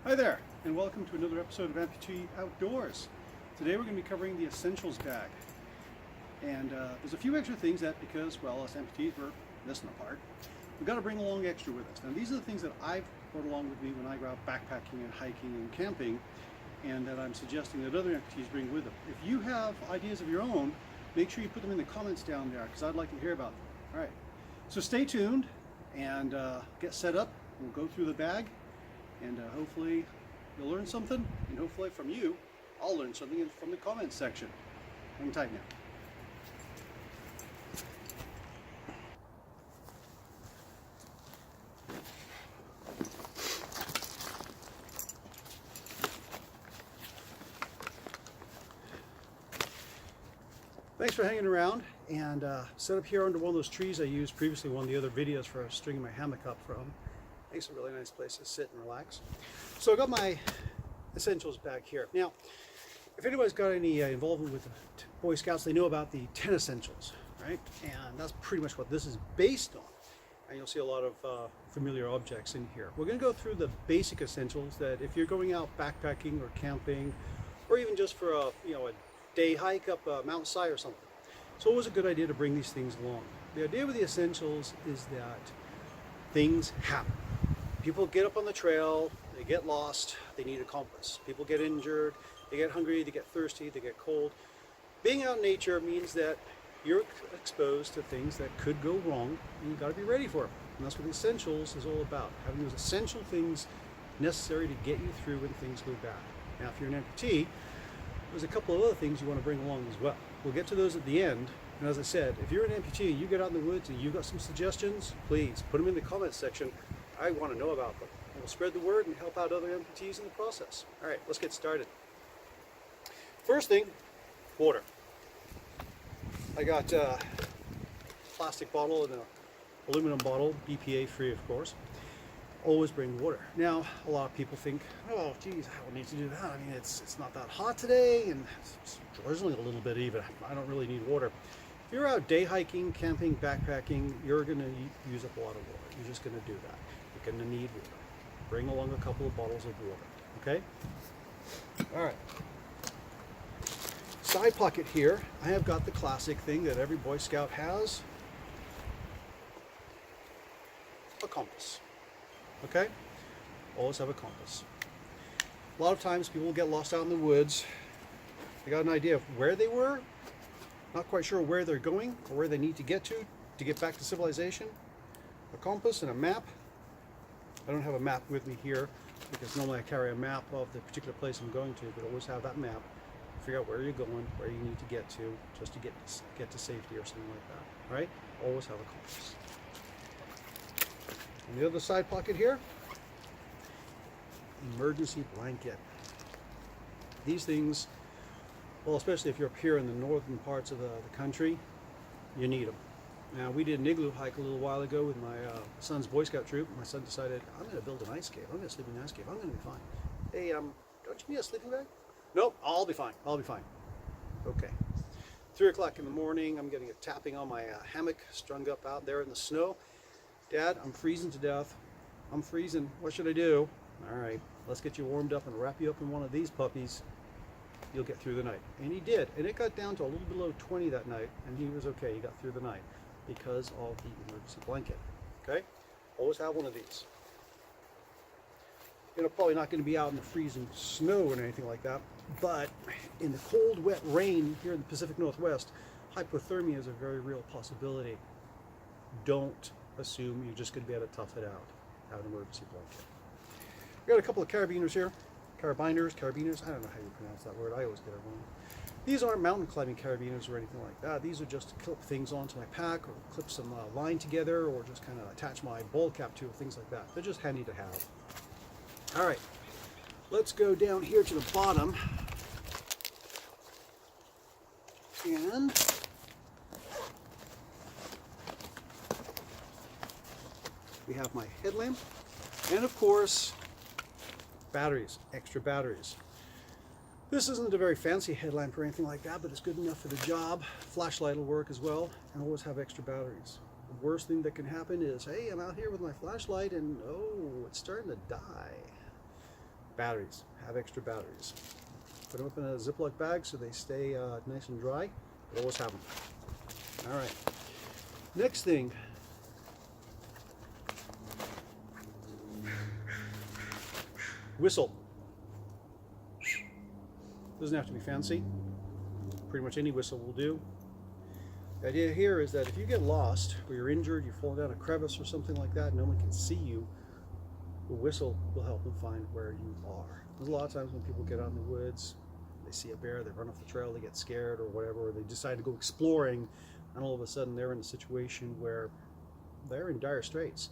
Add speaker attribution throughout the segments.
Speaker 1: Hi there, and welcome to another episode of Amputee Outdoors. Today we're going to be covering the essentials bag. And there's a few extra things that, because, well, us amputees, we're missing a part, we've got to bring along extra with us. Now these are the things that I've brought along with me when I go out backpacking and hiking and camping, and that I'm suggesting that other amputees bring with them. If you have ideas of your own, make sure you put them in the comments down there, because I'd like to hear about them. All right, so stay tuned and get set up. We'll go through the bag. And hopefully you'll learn something, and hopefully from you, I'll learn something from the comments section. Hang tight now. Thanks for hanging around, and set up here under one of those trees I used previously, one of the other videos for stringing my hammock up from. Makes a really nice place to sit and relax. So I got my essentials back here. Now, if anybody's got any involvement with the Boy Scouts, they know about the 10 essentials, right? And that's pretty much what this is based on. And you'll see a lot of familiar objects in here. We're going to go through the basic essentials that if you're going out backpacking or camping, or even just for a day hike up a mountainside or something, it's always a good idea to bring these things along. The idea with the essentials is that things happen. People get up on the trail, they get lost, they need a compass. People get injured, they get hungry, they get thirsty, they get cold. Being out in nature means that you're exposed to things that could go wrong, and you've got to be ready for them. And that's what the essentials is all about, having those essential things necessary to get you through when things go bad. Now, if you're an amputee, there's a couple of other things you want to bring along as well. We'll get to those at the end. And as I said, if you're an amputee, you get out in the woods and you've got some suggestions, please put them in the comments section. I want to know about them. And we'll spread the word and help out other amputees in the process. All right, let's get started. First thing, water. I got a plastic bottle and an aluminum bottle, BPA free of course. Always bring water. Now, a lot of people think, oh geez, I don't need to do that. I mean, it's not that hot today, and it's drizzling a little bit even. I don't really need water. If you're out day hiking, camping, backpacking, you're going to use up a lot of water. You're just going to do that. You're going to need water. Bring along a couple of bottles of water, okay? All right. Side pocket here, I have got the classic thing that every Boy Scout has, a compass, okay? Always have a compass. A lot of times people get lost out in the woods. They got an idea of where they were, not quite sure where they're going or where they need to get back to civilization. A compass and a map. I don't have a map with me here because normally I carry a map of the particular place I'm going to, but always have that map. Figure out where you're going, where you need to get to, just to get to safety or something like that, right? Always have a compass. On the other side pocket here, emergency blanket. These things, well, especially if you're up here in the northern parts of the country, you need them. Now, we did an igloo hike a little while ago with my son's Boy Scout troop. My son decided, I'm going to build an ice cave. I'm going to sleep in an ice cave. I'm going to be fine. Hey, don't you need a sleeping bag? Nope, I'll be fine. I'll be fine. Okay. 3 o'clock in the morning, I'm getting a tapping on my hammock strung up out there in the snow. Dad, I'm freezing to death. I'm freezing. What should I do? All right, let's get you warmed up and wrap you up in one of these puppies. You'll get through the night. And he did. And it got down to a little below 20 that night, and he was okay. He got through the night because of the emergency blanket. Okay? Always have one of these. You're probably not going to be out in the freezing snow or anything like that, but in the cold, wet rain here in the Pacific Northwest, hypothermia is a very real possibility. Don't assume you're just going to be able to tough it out. Have an emergency blanket. We got a couple of carabiners here. Carabiners, I don't know how you pronounce that word. I always get it wrong. These aren't mountain climbing carabiners or anything like that. These are just to clip things onto my pack or clip some line together or just kind of attach my ball cap to, things like that. They're just handy to have. All right, let's go down here to the bottom. And we have my headlamp and of course batteries, extra batteries. This isn't a very fancy headlamp or anything like that, but it's good enough for the job. Flashlight will work as well, and always have extra batteries. The worst thing that can happen is, hey, I'm out here with my flashlight and oh, it's starting to die. Batteries. Have extra batteries. Put them up in a Ziploc bag so they stay nice and dry, but always have them. All right. Next thing. Whistle. Doesn't have to be fancy. Pretty much any whistle will do. The idea here is that if you get lost or you're injured, you fall down a crevice or something like that, no one can see you, the whistle will help them find where you are. There's a lot of times when people get out in the woods, they see a bear, they run off the trail, they get scared or whatever, or they decide to go exploring, and all of a sudden they're in a situation where they're in dire straits.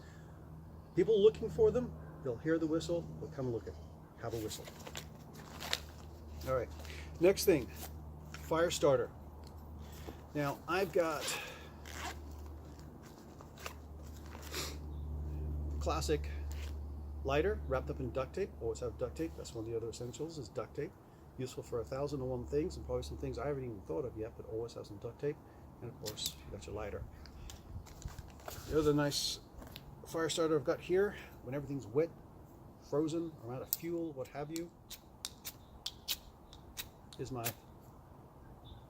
Speaker 1: People looking for them, they'll hear the whistle, they'll come looking, have a whistle. All right, next thing, fire starter. Now I've got classic lighter wrapped up in duct tape. Always have duct tape. That's one of the other essentials is duct tape. Useful for 1,001 things, and probably some things I haven't even thought of yet, but always have some duct tape. And of course, you got your lighter. The other nice fire starter I've got here, when everything's wet, frozen, or out of fuel, what have you, is my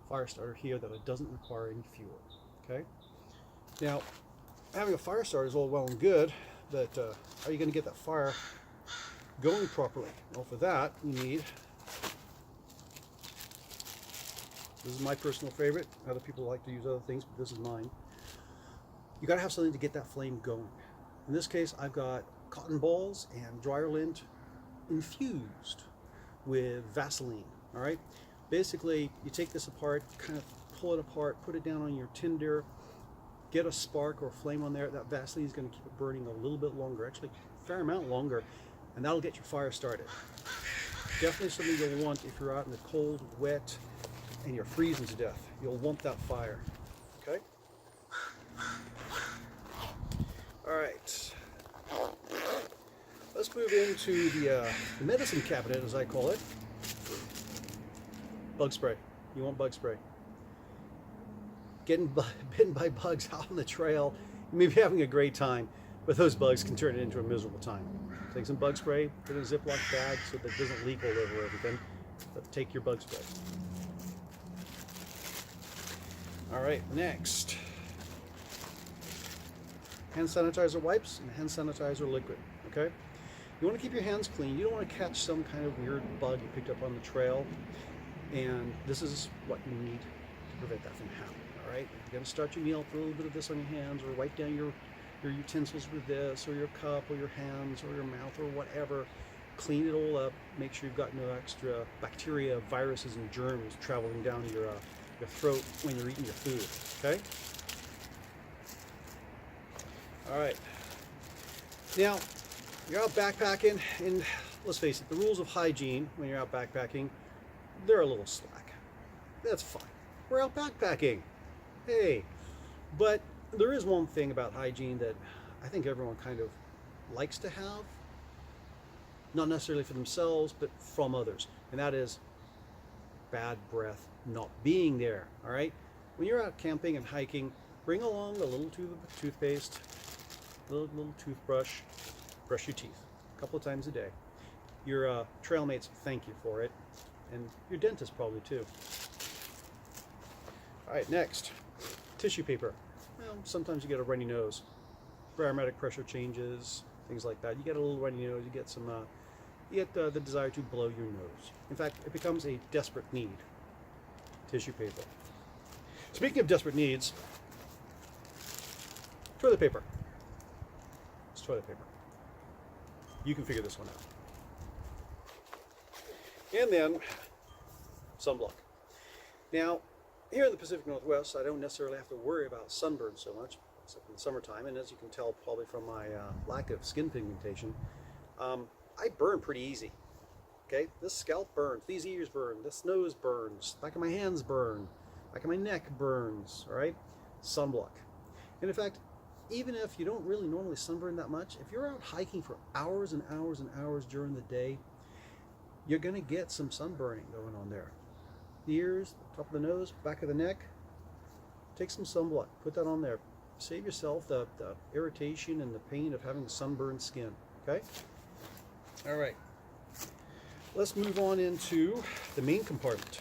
Speaker 1: fire starter here that it doesn't require any fuel. Okay. Now, having a fire starter is all well and good, but how are you going to get that fire going properly? Well, for that, you need, this is my personal favorite. Other people like to use other things, but this is mine. You got to have something to get that flame going. In this case, I've got cotton balls and dryer lint infused with Vaseline. All right. Basically, you take this apart, kind of pull it apart, put it down on your tinder, get a spark or flame on there. That Vaseline is going to keep it burning a little bit longer, actually a fair amount longer, and that'll get your fire started. Definitely something you'll want if you're out in the cold, wet, and you're freezing to death. You'll want that fire. Okay? All right. Let's move into the medicine cabinet, as I call it. Bug spray. You want bug spray. Getting bitten by bugs out on the trail, you may be having a great time, but those bugs can turn it into a miserable time. Take some bug spray, put it in a Ziploc bag so that it doesn't leak all over everything, but take your bug spray. All right, next. Hand sanitizer wipes and hand sanitizer liquid, okay? You want to keep your hands clean. You don't want to catch some kind of weird bug you picked up on the trail. And this is what you need to prevent that from happening, all right? You're going to start your meal, put a little bit of this on your hands, or wipe down your utensils with this, or your cup, or your hands, or your mouth, or whatever. Clean it all up. Make sure you've got no extra bacteria, viruses, and germs traveling down your throat when you're eating your food, okay? All right. Now, you're out backpacking, and let's face it, the rules of hygiene when you're out backpacking, they're a little slack. That's fine. We're out backpacking. Hey, but there is one thing about hygiene that I think everyone kind of likes to have, not necessarily for themselves, but from others, and that is bad breath not being there, all right? When you're out camping and hiking, bring along a little tube of toothpaste, a little toothbrush, brush your teeth a couple of times a day. Your trail mates thank you for it, and your dentist probably too. All right, next, tissue paper. Well, sometimes you get a runny nose, barometric pressure changes, things like that. You get a little runny nose, you get some, you get the desire to blow your nose. In fact, it becomes a desperate need. Tissue paper. Speaking of desperate needs, toilet paper. It's toilet paper. You can figure this one out. And then sunblock. Now, here in the Pacific Northwest, I don't necessarily have to worry about sunburn so much, except in the summertime. And as you can tell probably from my lack of skin pigmentation, I burn pretty easy. Okay, this scalp burns, these ears burn, this nose burns, back of my hands burn, back of my neck burns, all right? Sunblock. And in fact, even if you don't really normally sunburn that much, if you're out hiking for hours and hours and hours during the day, you're gonna get some sunburning going on there. The ears, top of the nose, back of the neck, take some sunblock, put that on there. Save yourself the irritation and the pain of having sunburned skin, okay? All right. let's move on into the main compartment.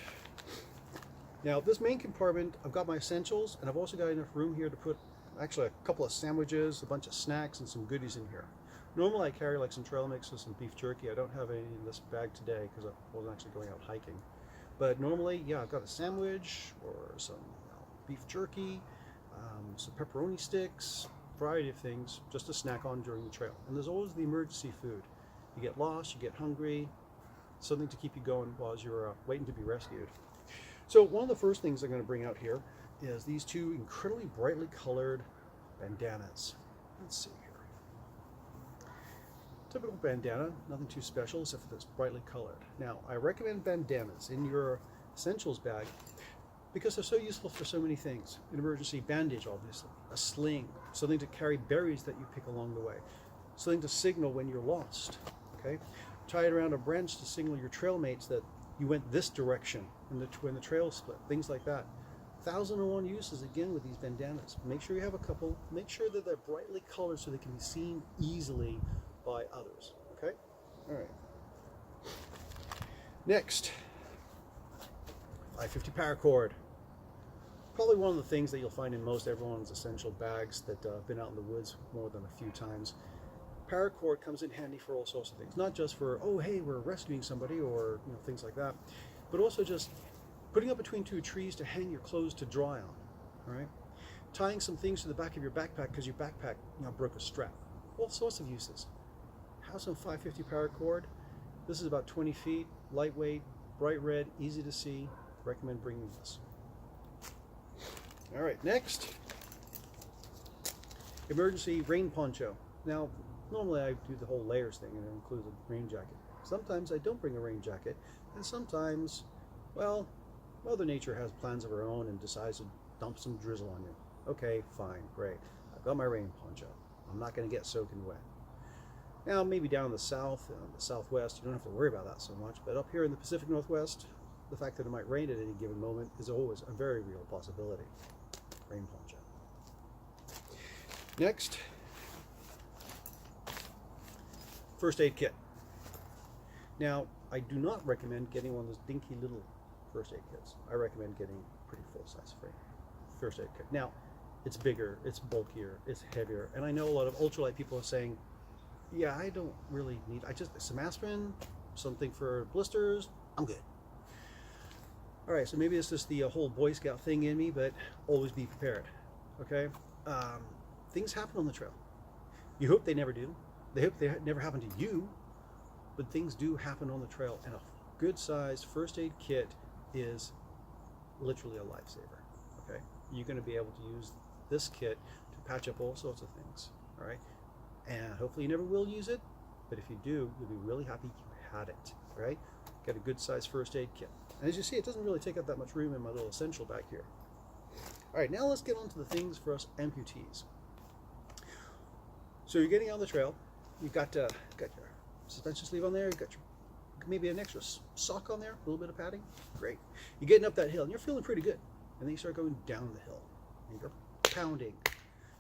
Speaker 1: Now this main compartment, I've got my essentials, and I've also got enough room here to put actually a couple of sandwiches, a bunch of snacks, and some goodies in here. Normally I carry like some trail mixes, some beef jerky. I don't have any in this bag today because I wasn't actually going out hiking. But normally, yeah, I've got a sandwich or some beef jerky, some pepperoni sticks, variety of things just to snack on during the trail. And there's always the emergency food. You get lost, you get hungry, something to keep you going while you're waiting to be rescued. So one of the first things I'm going to bring out here is these two incredibly brightly colored bandanas. Let's see here. Typical bandana, nothing too special except for this brightly colored. Now, I recommend bandanas in your essentials bag because they're so useful for so many things. An emergency bandage, obviously, a sling, something to carry berries that you pick along the way, something to signal when you're lost, okay? Tie it around a branch to signal your trail mates that you went this direction when the trail split, things like that. 1,001 uses again with these bandanas. Make sure you have a couple. Make sure that they're brightly colored so they can be seen easily by others, okay? All right. Next, 550 paracord. Probably one of the things that you'll find in most everyone's essential bags that have been out in the woods more than a few times. Paracord comes in handy for all sorts of things, not just for, oh, hey, we're rescuing somebody or things like that, but also just putting up between two trees to hang your clothes to dry on, all right? Tying some things to the back of your backpack because your backpack broke a strap. All sorts of uses. Have some 550 paracord. This is about 20 feet, lightweight, bright red, easy to see. Recommend bringing this. All right, next, emergency rain poncho. Now, normally I do the whole layers thing and it includes a rain jacket. Sometimes I don't bring a rain jacket, and sometimes, well, Mother Nature has plans of her own and decides to dump some drizzle on you. Okay, fine, great. I've got my rain poncho. I'm not going to get soaking wet. Now, maybe down in the south, the southwest, you don't have to worry about that so much, but up here in the Pacific Northwest, the fact that it might rain at any given moment is always a very real possibility. Rain poncho. Next, first aid kit. Now, I do not recommend getting one of those dinky little first aid kits. I recommend getting a pretty full-size first aid kit. Now, it's bigger, it's bulkier, it's heavier, and I know a lot of ultralight people are saying, yeah, I don't really need, some aspirin, something for blisters, I'm good. All right, so maybe it's just the whole Boy Scout thing in me, but always be prepared, okay? Things happen on the trail. You hope they never do. They hope they never happen to you, but things do happen on the trail, and a good-sized first aid kit is literally a lifesaver, okay? You're gonna be able to use this kit to patch up all sorts of things, all right? And hopefully you never will use it, but if you do, you'll be really happy you had it, right? Get a good-sized first aid kit. And as you see, it doesn't really take up that much room in my little essential back here. All right, now let's get on to the things for us amputees. So you're getting on the trail. You've got your suspension sleeve on there. You've got maybe an extra sock on there, a little bit of padding. Great. You're getting up that hill, and you're feeling pretty good. And then you start going down the hill, and you're pounding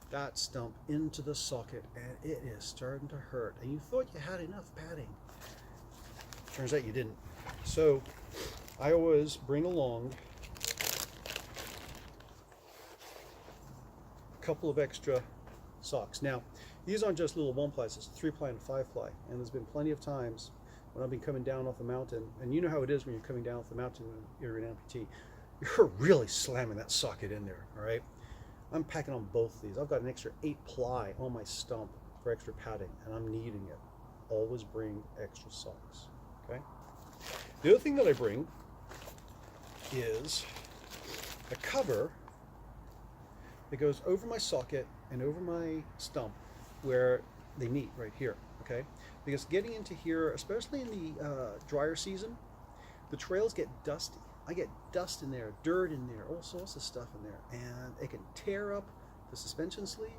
Speaker 1: that stump into the socket, and it is starting to hurt. And you thought you had enough padding. Turns out you didn't. So I always bring along a couple of extra socks. Now, these aren't just little 1-plies, it's 3-ply and 5-ply. And there's been plenty of times when I've been coming down off the mountain, and you know how it is when you're coming down off the mountain when you're an amputee. You're really slamming that socket in there, all right? I'm packing on both of these. I've got an extra 8-ply on my stump for extra padding, and I'm needing it. Always bring extra socks, okay? The other thing that I bring is a cover that goes over my socket and over my stump where they meet right here, okay? Because getting into here, especially in the drier season, the trails get dusty. I get dust in there, dirt in there, all sorts of stuff in there, and it can tear up the suspension sleeve.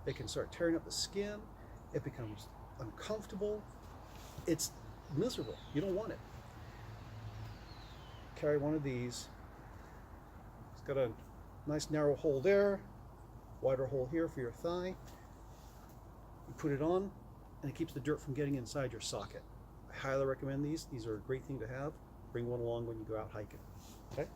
Speaker 1: It can start tearing up the skin. It becomes uncomfortable. It's miserable. You don't want it. Carry one of these. It's got a nice narrow hole there, wider hole here for your thigh. You put it on, and it keeps the dirt from getting inside your socket. I highly recommend these. These are a great thing to have. Bring one along when you go out hiking. Okay.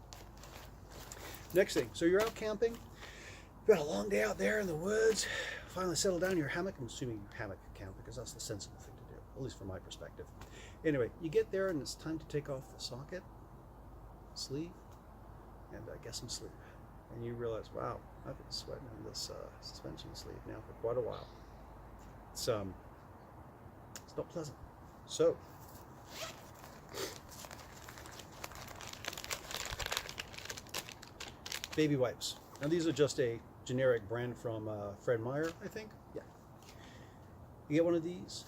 Speaker 1: Next thing, so you're out camping. You've got a long day out there in the woods. Finally settle down in your hammock. I'm assuming your hammock camp because that's the sensible thing to do, at least from my perspective. Anyway, you get there and it's time to take off the socket, sleeve, and get some sleep. And you realize, wow, I've been sweating in this suspension sleeve now for quite a while. It's not pleasant. So baby wipes. Now these are just a generic brand from Fred Meyer, I think. Yeah. You get one of these,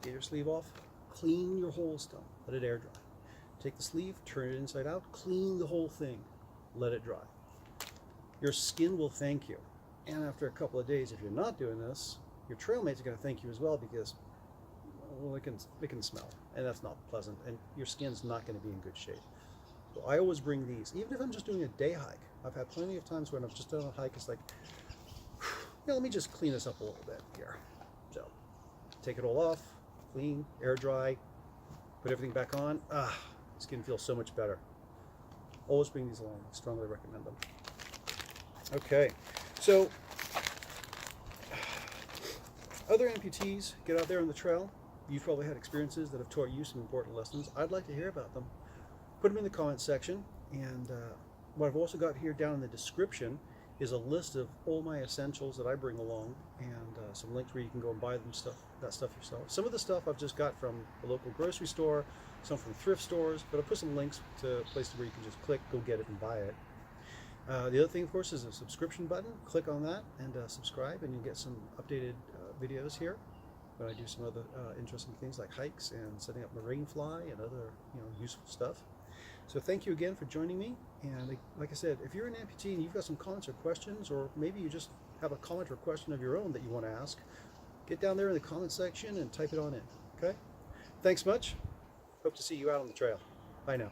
Speaker 1: get your sleeve off, clean your whole stuff, let it air dry. Take the sleeve, turn it inside out, clean the whole thing, let it dry. Your skin will thank you. And after a couple of days, if you're not doing this, your trail mates are going to thank you as well because, well, it can smell, and that's not pleasant, and your skin's not going to be in good shape. So I always bring these, even if I'm just doing a day hike. I've had plenty of times when I've just done a hike, it's like, yeah, let me just clean this up a little bit here. So take it all off, clean, air dry, put everything back on. Skin feels so much better. Always bring these along. I strongly recommend them. Okay, so other amputees get out there on the trail. You've probably had experiences that have taught you some important lessons. I'd like to hear about them. Put them in the comments section, and what I've also got here down in the description is a list of all my essentials that I bring along, and some links where you can go and buy that stuff yourself. Some of the stuff I've just got from a local grocery store, some from thrift stores, but I'll put some links to places where you can just click, go get it, and buy it. The other thing, of course, is a subscription button. Click on that and subscribe, and you'll get some updated videos here when I do some other interesting things like hikes and setting up marine fly and other useful stuff. So thank you again for joining me. And like I said, if you're an amputee and you've got some comments or questions, or maybe you just have a comment or question of your own that you want to ask, get down there in the comment section and type it on in. Okay? Thanks much. Hope to see you out on the trail. Bye now.